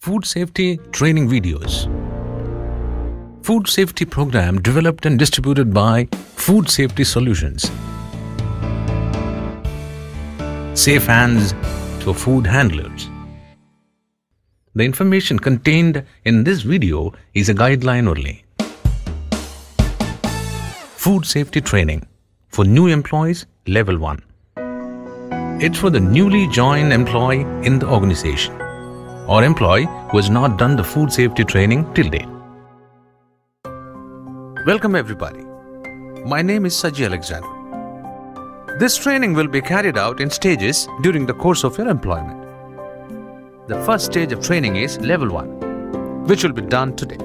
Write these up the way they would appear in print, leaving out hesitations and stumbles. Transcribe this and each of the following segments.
Food safety training videos. Food safety program developed and distributed by Food Safety Solutions. Safe hands to food handlers. The information contained in this video is a guideline only. Food safety training for new employees, level 1. It's for the newly joined employee in the organization or employee who has not done the food safety training till date. Welcome everybody. My name is Saji Alexander. This training will be carried out in stages during the course of your employment. The first stage of training is level 1, which will be done today.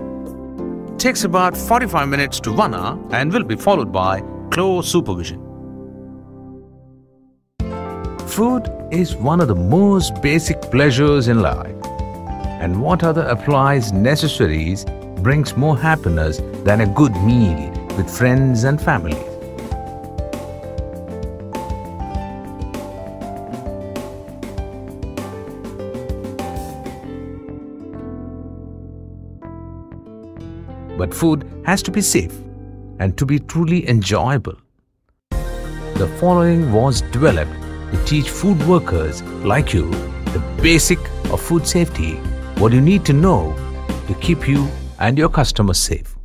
It takes about 45 minutes to 1 hour and will be followed by close supervision. Food is one of the most basic pleasures in life, and what other applies necessaries brings more happiness than a good meal with friends and family. But food has to be safe and to be truly enjoyable. The following was developed to teach food workers like you the basic of food safety, what you need to know to keep you and your customers safe.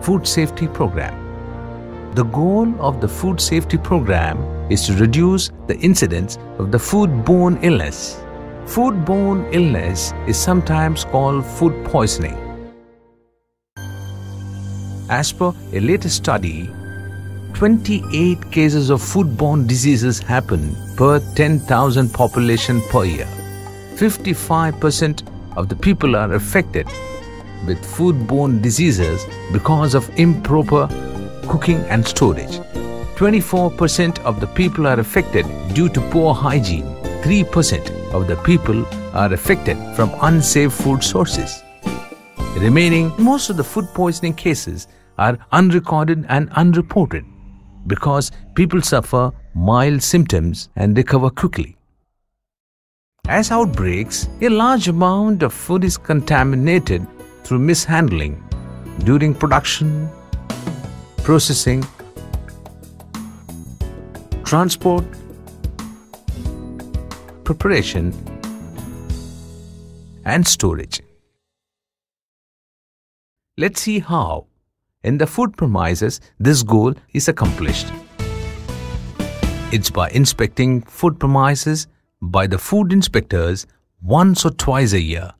Food Safety Program. The goal of the Food Safety Program is to reduce the incidence of the foodborne illness. Foodborne illness is sometimes called food poisoning. As per a latest study, 28 cases of foodborne diseases happen per 10,000 population per year. 55% of the people are affected with foodborne diseases because of improper cooking and storage. 24% of the people are affected due to poor hygiene. 3% of the people are affected from unsafe food sources. Remaining, most of the food poisoning cases are unrecorded and unreported because people suffer mild symptoms and recover quickly. As outbreaks, a large amount of food is contaminated through mishandling during production, processing, transport, preparation, and storage. Let's see how, in the food premises, this goal is accomplished. It's by inspecting food premises by the food inspectors once or twice a year.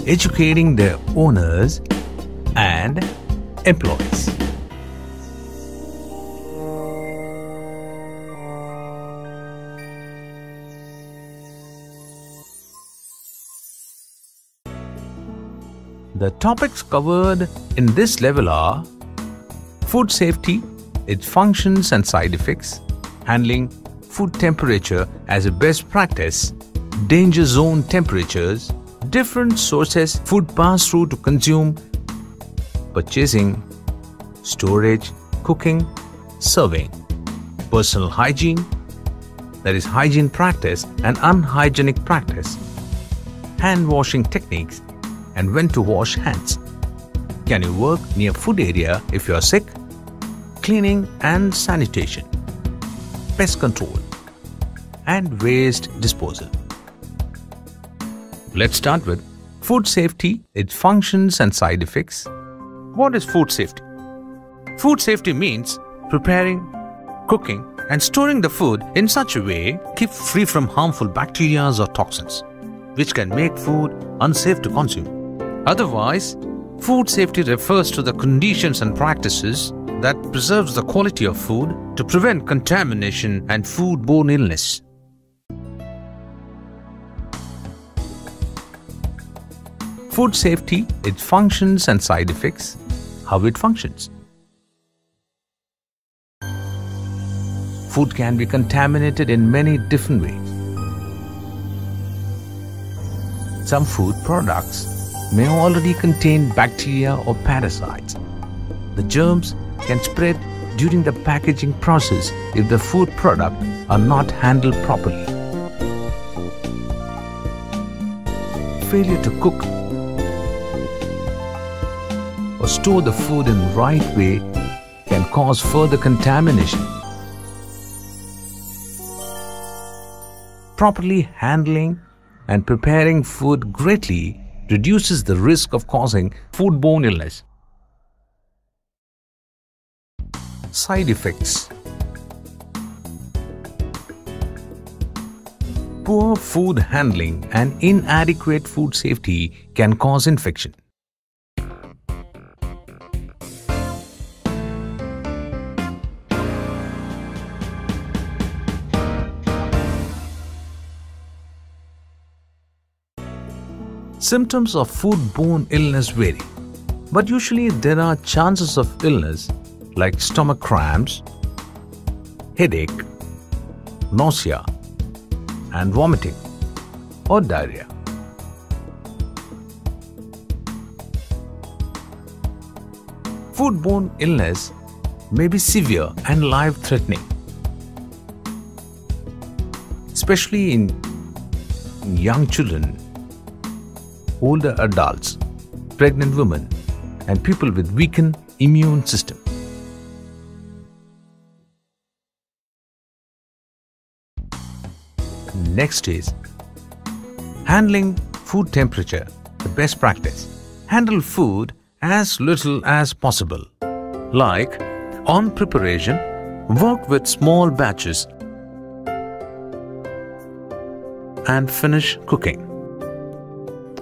Educating their owners and employees. The topics covered in this level are food safety, its functions and side effects, handling food temperature as a best practice, danger zone temperatures, different sources food pass through to consume, purchasing, storage, cooking, serving, personal hygiene, that is hygiene practice and unhygienic practice, hand washing techniques, and when to wash hands. Can you work near food area if you are sick? Cleaning and sanitation, pest control, and waste disposal. Let's start with food safety, its functions and side effects. What is food safety? Food safety means preparing, cooking, and storing the food in such a way keep free from harmful bacteria or toxins, which can make food unsafe to consume. Otherwise, food safety refers to the conditions and practices that preserves the quality of food to prevent contamination and foodborne illness. Food safety, its functions and side effects, how it functions. Food can be contaminated in many different ways. Some food products may already contain bacteria or parasites. The germs can spread during the packaging process if the food products are not handled properly. Failure to cook or store the food in the right way can cause further contamination. Properly handling and preparing food greatly reduces the risk of causing foodborne illness. Side effects. Poor food handling and inadequate food safety can cause infection. Symptoms of foodborne illness vary, but usually there are chances of illness like stomach cramps, headache, nausea, and vomiting or diarrhea. Foodborne illness may be severe and life-threatening, especially in young children, older adults, pregnant women, and people with weakened immune system. Next is handling food temperature, the best practice. Handle food as little as possible. Like on preparation, work with small batches and finish cooking.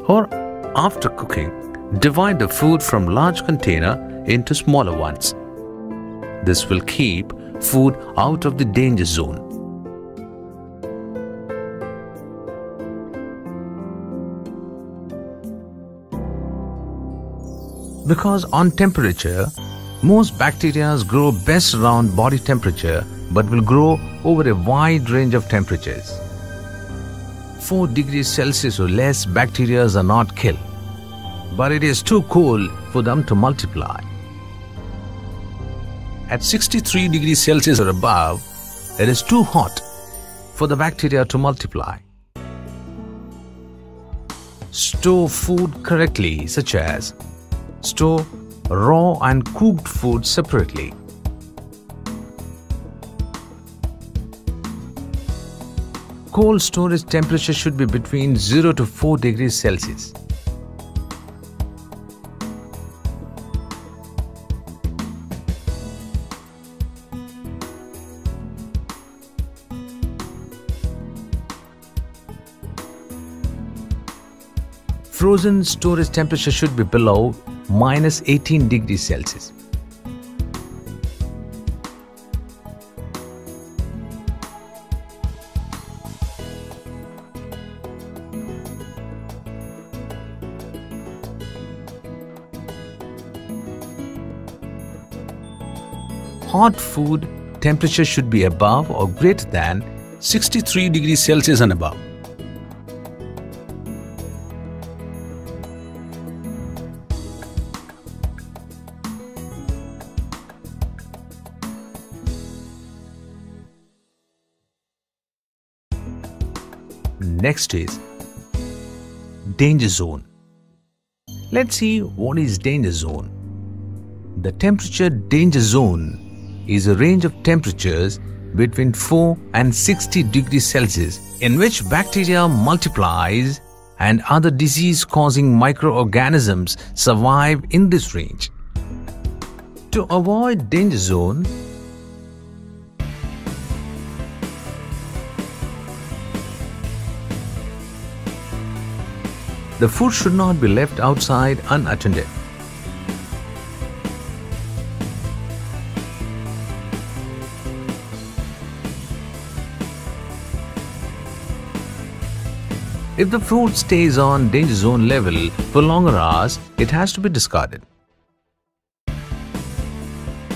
Or after cooking, divide the food from large container into smaller ones. This will keep food out of the danger zone. Because on temperature, most bacteria grow best around body temperature but will grow over a wide range of temperatures. 4 degrees Celsius or less, bacteria are not killed, but it is too cold for them to multiply. At 63 degrees Celsius or above, it is too hot for the bacteria to multiply. Store food correctly, such as store raw and cooked food separately. Cold storage temperature should be between 0 to 4 degrees Celsius. Frozen storage temperature should be below minus 18 degrees Celsius. Hot food temperature should be above or greater than 63 degrees Celsius and above. Next is danger zone. Let's see what is danger zone. The temperature danger zone is a range of temperatures between 4 and 60 degrees Celsius in which bacteria multiplies and other disease-causing microorganisms survive in this range. To avoid danger zone, the food should not be left outside unattended. If the food stays on danger zone level for longer hours, it has to be discarded.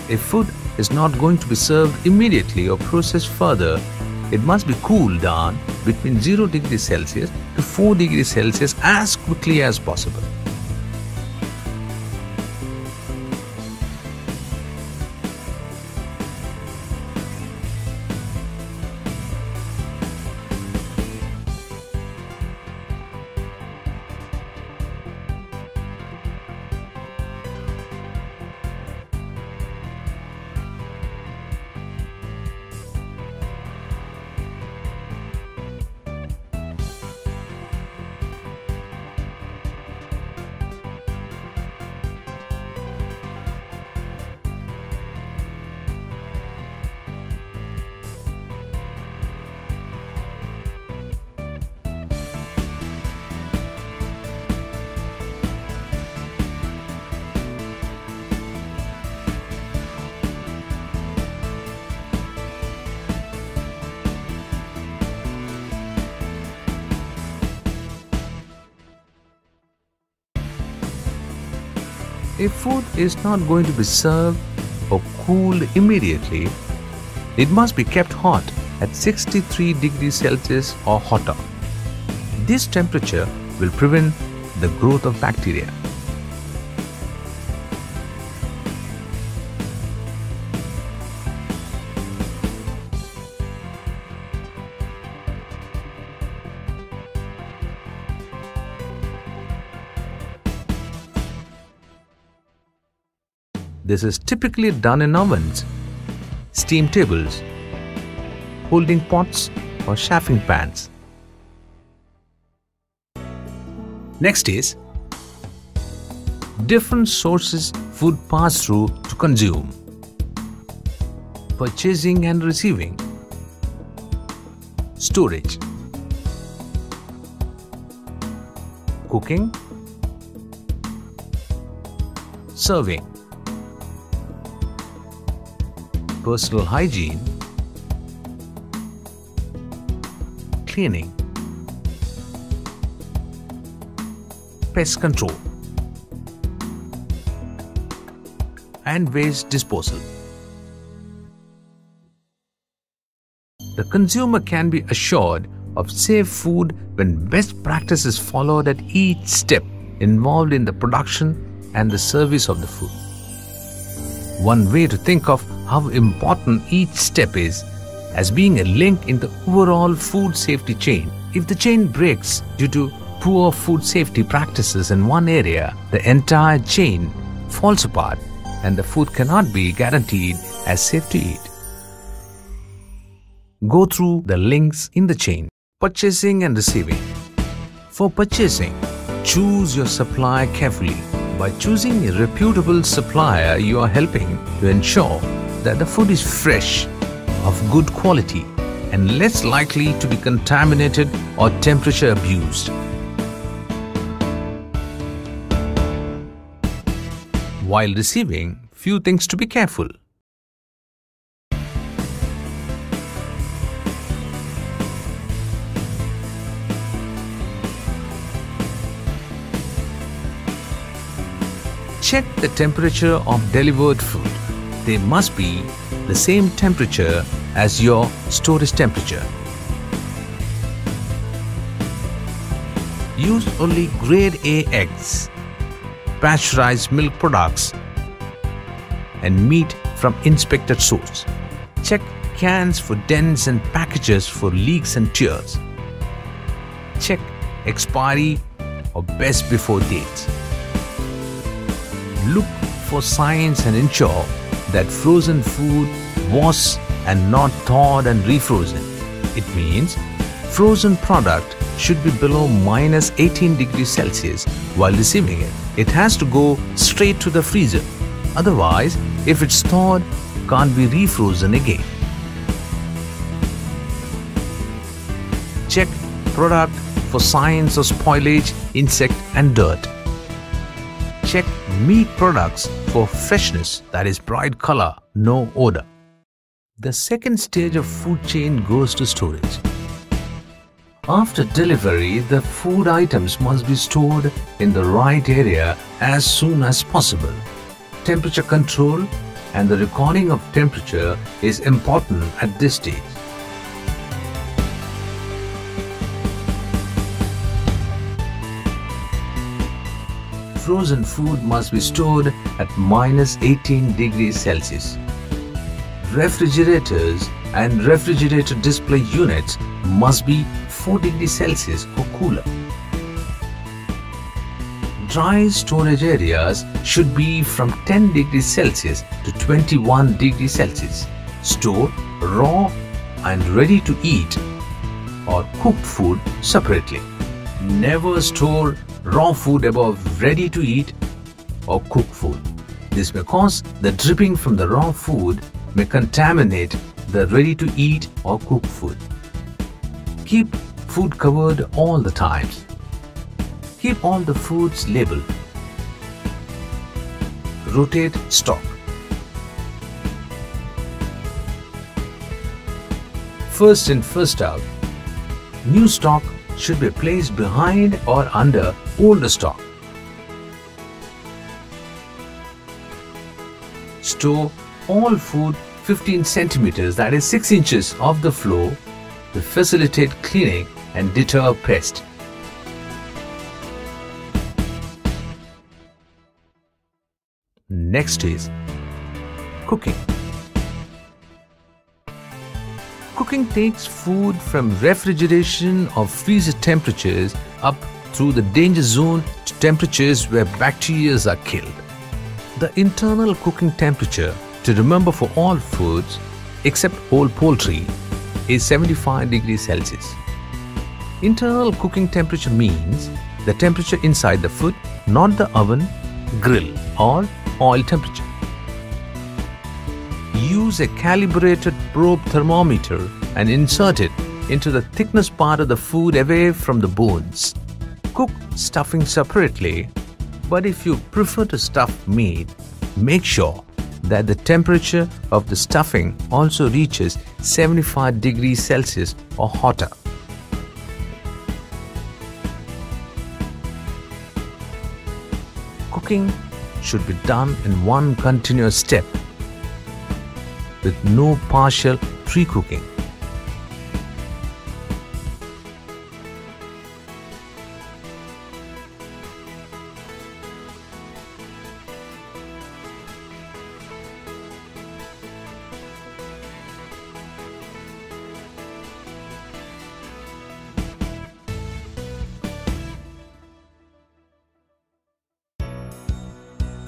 If food is not going to be served immediately or processed further, it must be cooled down between 0 degrees Celsius to 4 degrees Celsius as quickly as possible. If food is not going to be served or cooled immediately, it must be kept hot at 63 degrees Celsius or hotter. This temperature will prevent the growth of bacteria. This is typically done in ovens, steam tables, holding pots or chafing pans. Next is different sources food pass through to consume. Purchasing and receiving. Storage. Cooking. Serving. Personal hygiene, cleaning, pest control, and waste disposal. The consumer can be assured of safe food when best practice is followed at each step involved in the production and the service of the food. One way to think of how important each step is as being a link in the overall food safety chain. If the chain breaks due to poor food safety practices in one area, the entire chain falls apart and the food cannot be guaranteed as safe to eat. Go through the links in the chain. Purchasing and receiving. For purchasing, choose your supplier carefully. By choosing a reputable supplier, you are helping to ensure that the food is fresh, of good quality, and less likely to be contaminated or temperature abused. While receiving, few things to be careful. Check the temperature of delivered food. They must be the same temperature as your storage temperature. Use only grade A eggs, pasteurized milk products, and meat from inspected source. Check cans for dents and packages for leaks and tears. Check expiry or best before dates. Look for science and ensure that frozen food was and not thawed and refrozen. It means frozen product should be below -18 degrees Celsius while receiving it. It has to go straight to the freezer. Otherwise, if it's thawed, can't be refrozen again. Check product for signs of spoilage, insect and dirt. Check meat products for freshness, that is bright color, no odor. The second stage of food chain goes to storage. After delivery, the food items must be stored in the right area as soon as possible. Temperature control and the recording of temperature is important at this stage. Frozen food must be stored at -18 degrees Celsius. Refrigerators and refrigerator display units must be 4 degrees Celsius or cooler. Dry storage areas should be from 10 degrees Celsius to 21 degrees Celsius. Store raw and ready to eat or cooked food separately. Never store raw food above ready to eat or cooked food. This may cause the dripping from the raw food may contaminate the ready to eat or cooked food. Keep food covered all the times. Keep all the foods labeled. Rotate stock. First in, first out. New stock should be placed behind or under older stock. Store all food 15 centimeters, that is 6 inches, off the floor to facilitate cleaning and deter pests. Next is cooking. Cooking takes food from refrigeration or freezer temperatures up through the danger zone to temperatures where bacteria are killed. The internal cooking temperature to remember for all foods except whole poultry is 75 degrees Celsius. Internal cooking temperature means the temperature inside the food, not the oven, grill or oil temperature. Use a calibrated probe thermometer and insert it into the thickness part of the food away from the bones. Cook stuffing separately, but if you prefer to stuff meat, make sure that the temperature of the stuffing also reaches 75 degrees Celsius or hotter. Cooking should be done in one continuous step with no partial pre-cooking.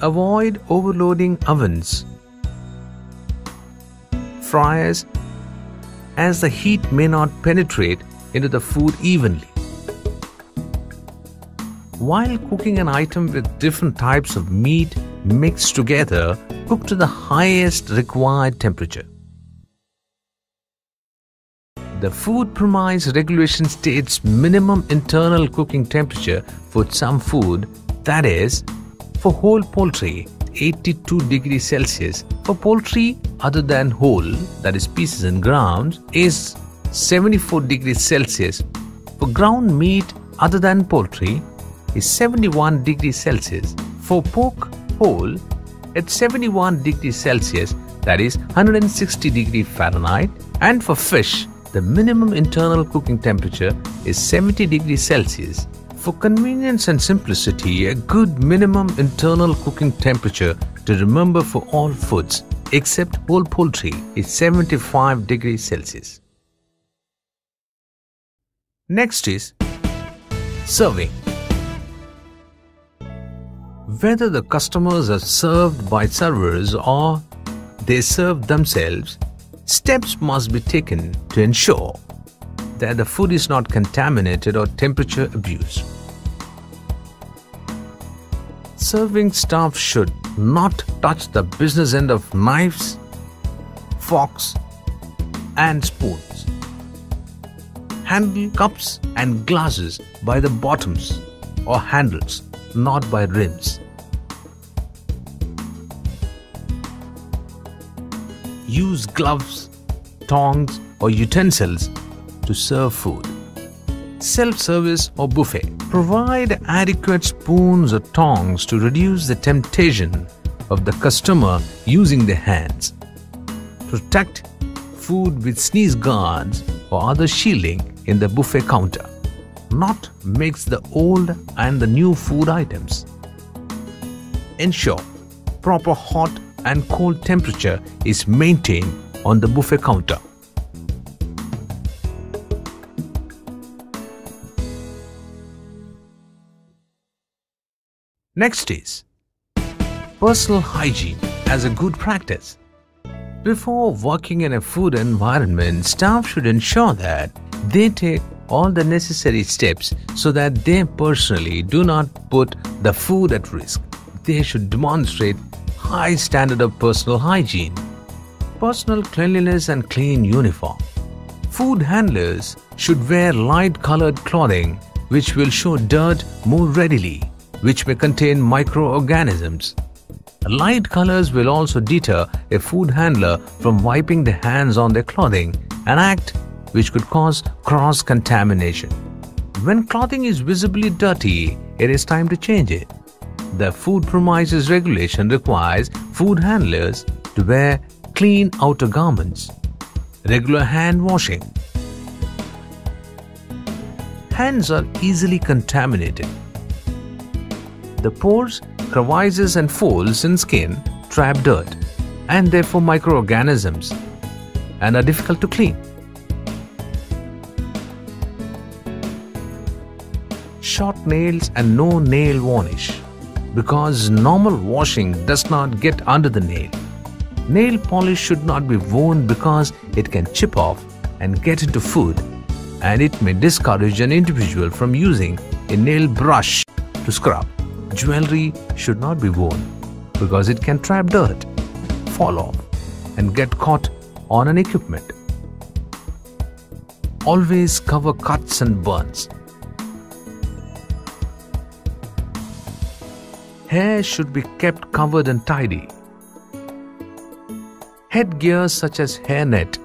Avoid overloading ovens, fryers, as the heat may not penetrate into the food evenly. While cooking an item with different types of meat mixed together, cook to the highest required temperature. The Food Premise Regulation states minimum internal cooking temperature for some food, that is, for whole poultry, 82 degrees Celsius. For poultry other than whole, that is pieces and grounds, is 74 degrees Celsius. For ground meat other than poultry is 71 degrees Celsius. For pork whole, at 71 degrees Celsius, that is 160 degrees Fahrenheit. And for fish, the minimum internal cooking temperature is 70 degrees Celsius. For convenience and simplicity, a good minimum internal cooking temperature to remember for all foods except whole poultry is 75 degrees Celsius. Next is serving. Whether the customers are served by servers or they serve themselves, steps must be taken to ensure that the food is not contaminated or temperature abused. Serving staff should not touch the business end of knives, forks, and spoons. Handle cups and glasses by the bottoms or handles, not by rims. Use gloves, tongs, or utensils to serve food. Self-service or buffet. Provide adequate spoons or tongs to reduce the temptation of the customer using their hands. Protect food with sneeze guards or other shielding in the buffet counter. Not mix the old and the new food items. Ensure proper hot and cold temperature is maintained on the buffet counter. Next is personal hygiene as a good practice. Before working in a food environment, staff should ensure that they take all the necessary steps so that they personally do not put the food at risk. They should demonstrate high standard of personal hygiene, personal cleanliness and clean uniform. Food handlers should wear light-colored clothing which will show dirt more readily, which may contain microorganisms. Light colors will also deter a food handler from wiping their hands on their clothing, an act which could cause cross-contamination. When clothing is visibly dirty, it is time to change it. The food premises regulation requires food handlers to wear clean outer garments. Regular hand washing. Hands are easily contaminated. The pores, crevices and folds in skin trap dirt and therefore microorganisms and are difficult to clean. Short nails and no nail varnish, because normal washing does not get under the nail. Nail polish should not be worn because it can chip off and get into food, and it may discourage an individual from using a nail brush to scrub. Jewelry should not be worn because it can trap dirt, fall off, and get caught on an equipment. Always cover cuts and burns. Hair should be kept covered and tidy. Headgear such as hairnet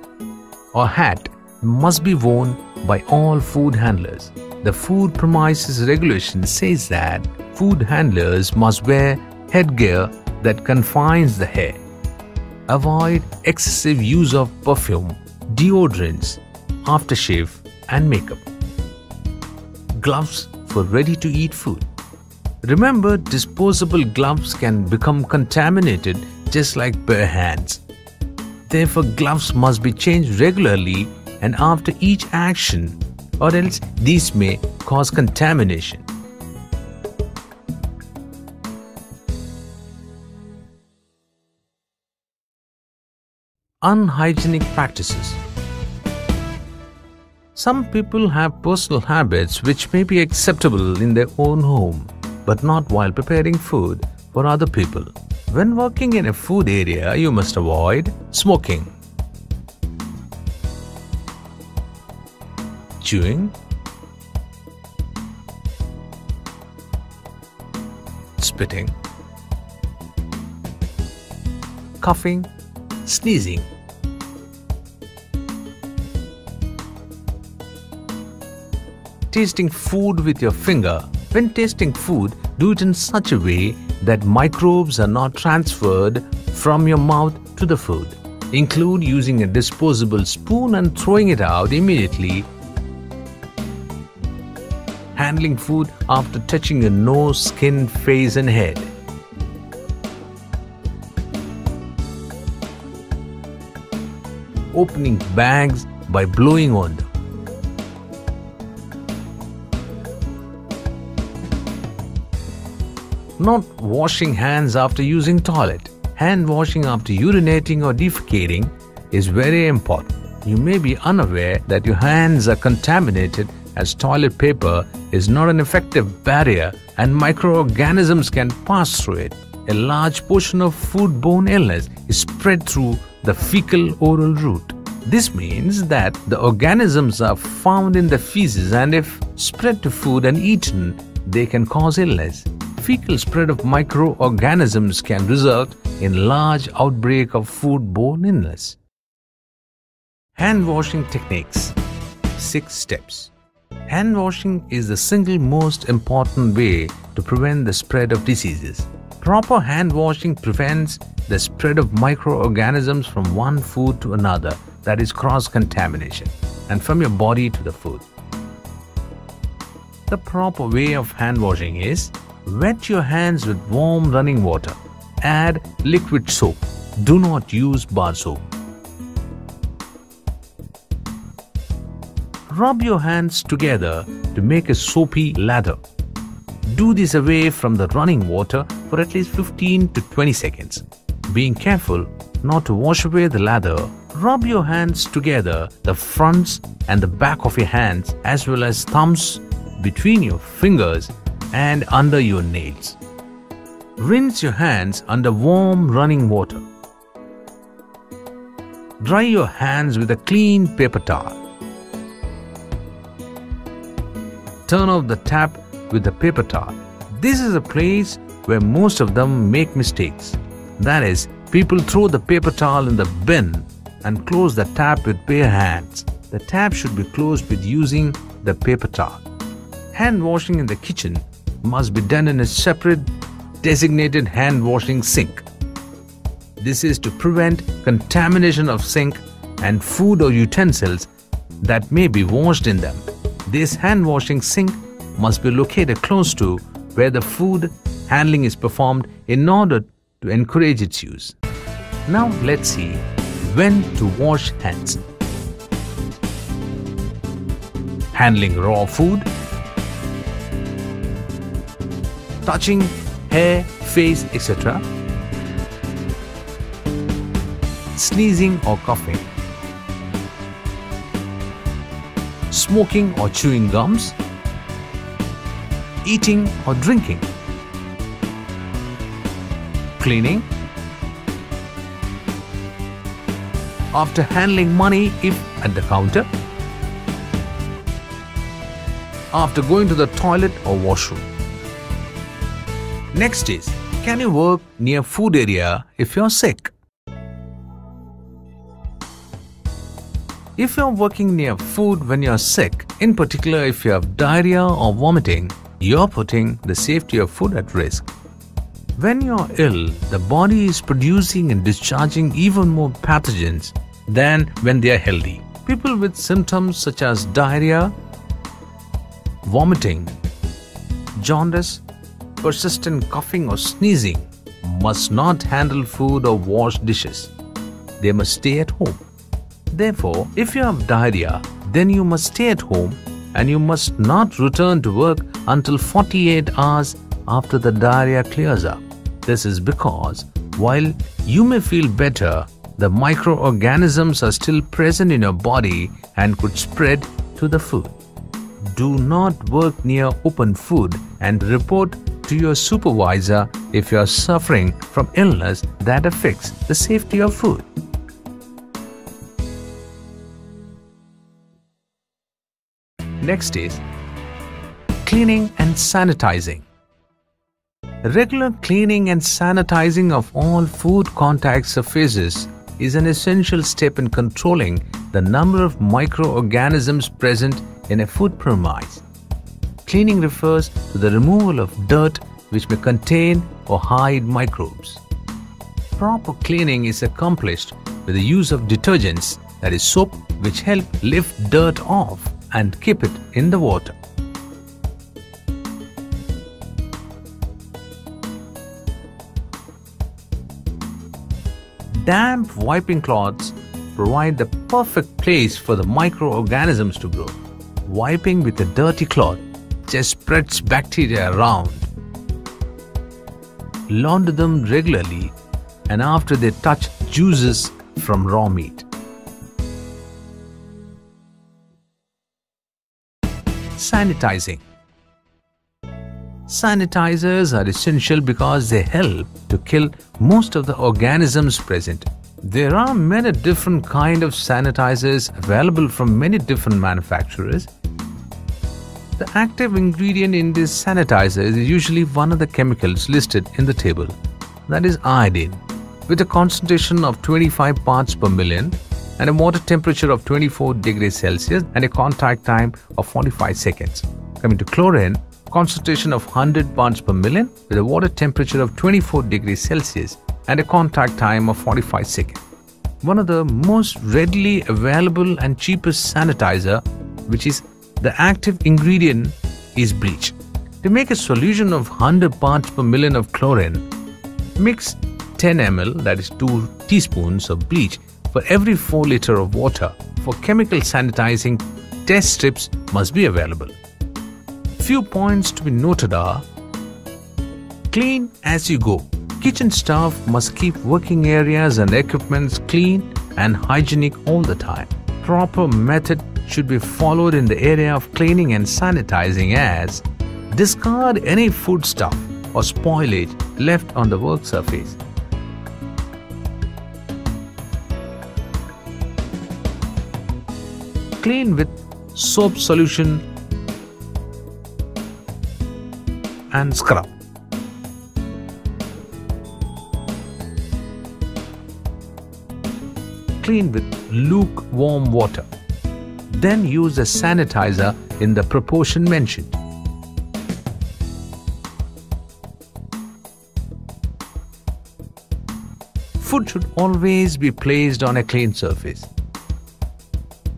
or hat must be worn by all food handlers. The food premises regulation says that food handlers must wear headgear that confines the hair. Avoid excessive use of perfume, deodorants, aftershave and makeup. Gloves for ready-to-eat food. Remember, disposable gloves can become contaminated just like bare hands. Therefore, gloves must be changed regularly and after each action, or else these may cause contamination. Unhygienic practices. Some people have personal habits which may be acceptable in their own home, but not while preparing food for other people. When working in a food area, you must avoid smoking, chewing, spitting, coughing, sneezing. Tasting food with your finger. When tasting food, do it in such a way that microbes are not transferred from your mouth to the food. Include using a disposable spoon and throwing it out immediately. Handling food after touching your nose, skin, face and head. Opening bags by blowing on them. Not washing hands after using toilet. Hand washing after urinating or defecating is very important. You may be unaware that your hands are contaminated, as toilet paper is not an effective barrier and microorganisms can pass through it. A large portion of foodborne illness is spread through the fecal-oral route. This means that the organisms are found in the feces, and if spread to food and eaten, they can cause illness. Fecal spread of microorganisms can result in large outbreak of foodborne illness. Hand washing techniques. 6 steps. Hand washing is the single most important way to prevent the spread of diseases. Proper hand washing prevents the spread of microorganisms from one food to another, that is cross-contamination, and from your body to the food. The proper way of hand washing is: wet your hands with warm running water. Add liquid soap. Do not use bar soap. Rub your hands together to make a soapy lather. Do this away from the running water for at least 15 to 20 seconds. Being careful not to wash away the lather, rub your hands together, the fronts and the back of your hands, as well as thumbs, between your fingers and under your nails. Rinse your hands under warm running water. Dry your hands with a clean paper towel. Turn off the tap with the paper towel. This is a place where most of them make mistakes. That is, people throw the paper towel in the bin and close the tap with bare hands. The tap should be closed with using the paper towel. Hand washing in the kitchen must be done in a separate designated hand washing sink. This is to prevent contamination of sink and food or utensils that may be washed in them. This hand washing sink must be located close to where the food handling is performed in order to encourage its use. Now let's see when to wash hands. Handling raw food, touching hair, face, etc., sneezing or coughing, smoking or chewing gums, eating or drinking, cleaning, after handling money if at the counter, after going to the toilet or washroom. Next is, can you work near food area if you're sick? If you're working near food when you're sick, in particular if you have diarrhea or vomiting, you're putting the safety of food at risk. When you're ill, the body is producing and discharging even more pathogens than when they are healthy. People with symptoms such as diarrhea, vomiting, jaundice, persistent coughing or sneezing must not handle food or wash dishes. They must stay at home. Therefore, if you have diarrhea, then you must stay at home and you must not return to work until 48 hours after the diarrhea clears up. This is because while you may feel better, the microorganisms are still present in your body and could spread to the food. Do not work near open food and report to your supervisor if you are suffering from illness that affects the safety of food. Next is cleaning and sanitizing. Regular cleaning and sanitizing of all food contact surfaces is an essential step in controlling the number of microorganisms present in a food premise. Cleaning refers to the removal of dirt which may contain or hide microbes. Proper cleaning is accomplished with the use of detergents, that is soap, which help lift dirt off and keep it in the water. Damp wiping cloths provide the perfect place for the microorganisms to grow. Wiping with a dirty cloth just spreads bacteria around. launder them regularly and after they touch juices from raw meat. Sanitizing. Sanitizers are essential because they help to kill most of the organisms present. There are many different kinds of sanitizers available from many different manufacturers. The active ingredient in this sanitizer is usually one of the chemicals listed in the table, that is iodine, with a concentration of 25 parts per million and a water temperature of 24 degrees Celsius and a contact time of 45 seconds. Coming to chlorine, concentration of 100 parts per million with a water temperature of 24 degrees Celsius and a contact time of 45 seconds. One of the most readily available and cheapest sanitizer, which is the active ingredient, is bleach. To make a solution of 100 parts per million of chlorine, mix 10 ml, that is 2 teaspoons of bleach, for every 4 liters of water. For chemical sanitizing, test strips must be available. Few points to be noted are: clean as you go. Kitchen staff must keep working areas and equipments clean and hygienic all the time. Proper method should be followed in the area of cleaning and sanitizing, as discard any food stuff or spoilage left on the work surface. Clean with soap solution and scrub. Clean with lukewarm water. Then use a sanitizer in the proportion mentioned. Food should always be placed on a clean surface.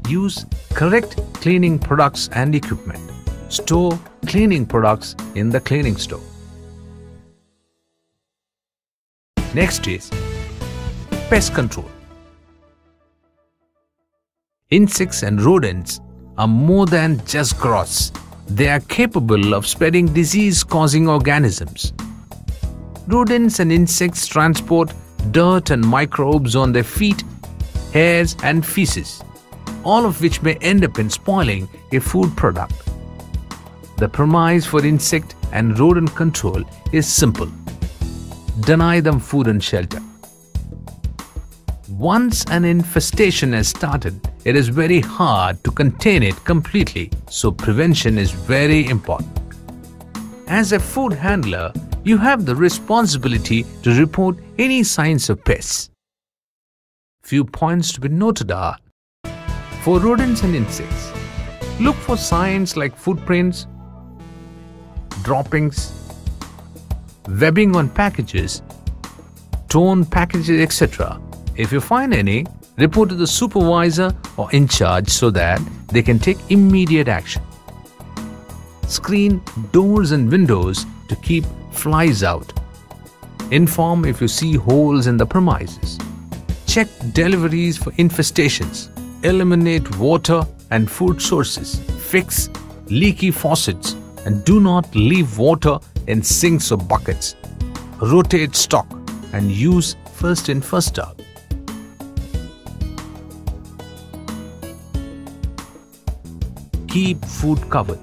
Use correct cleaning products and equipment. Store cleaning products in the cleaning store. Next is pest control. Insects and rodents are more than just gross. They are capable of spreading disease-causing organisms. Rodents and insects transport dirt and microbes on their feet, hairs and feces, all of which may end up in spoiling a food product. The premise for insect and rodent control is simple: deny them food and shelter. Once an infestation has started, it is very hard to contain it completely, so prevention is very important. As a food handler, you have the responsibility to report any signs of pests. Few points to be noted are: for rodents and insects, look for signs like footprints, droppings, webbing on packages, torn packages, etc. If you find any, report to the supervisor or in charge so that they can take immediate action. Screen doors and windows to keep flies out. Inform if you see holes in the premises. Check deliveries for infestations. Eliminate water and food sources. Fix leaky faucets and do not leave water in sinks or buckets. Rotate stock and use first in, first out. Keep food covered.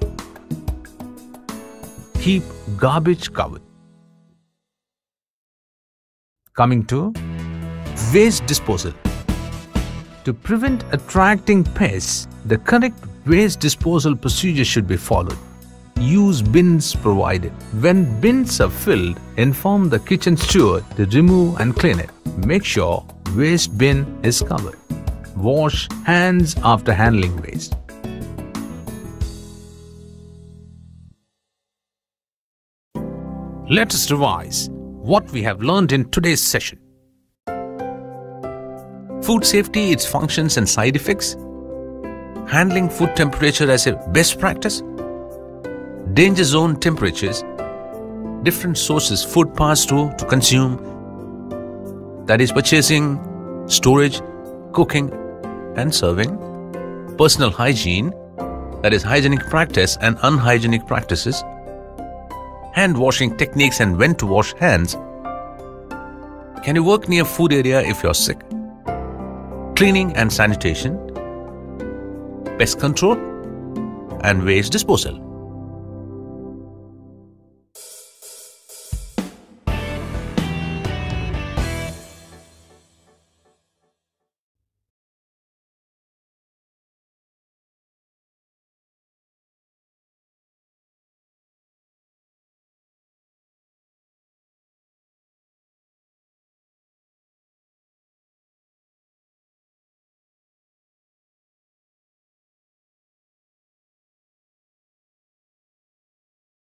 Keep garbage covered. Coming to waste disposal. To prevent attracting pests, the correct waste disposal procedure should be followed. Use bins provided. When bins are filled, inform the kitchen steward to remove and clean it. Make sure waste bin is covered. Wash hands after handling waste. Let us revise what we have learned in today's session. Food safety, its functions and side effects. Handling food temperature as a best practice. Danger zone temperatures. Different sources food passed through to consume. That is purchasing, storage, cooking and serving. Personal hygiene. That is hygienic practice and unhygienic practices. Hand washing techniques and when to wash hands, Can you work near food area if you're sick? Cleaning and sanitation, pest control, and waste disposal.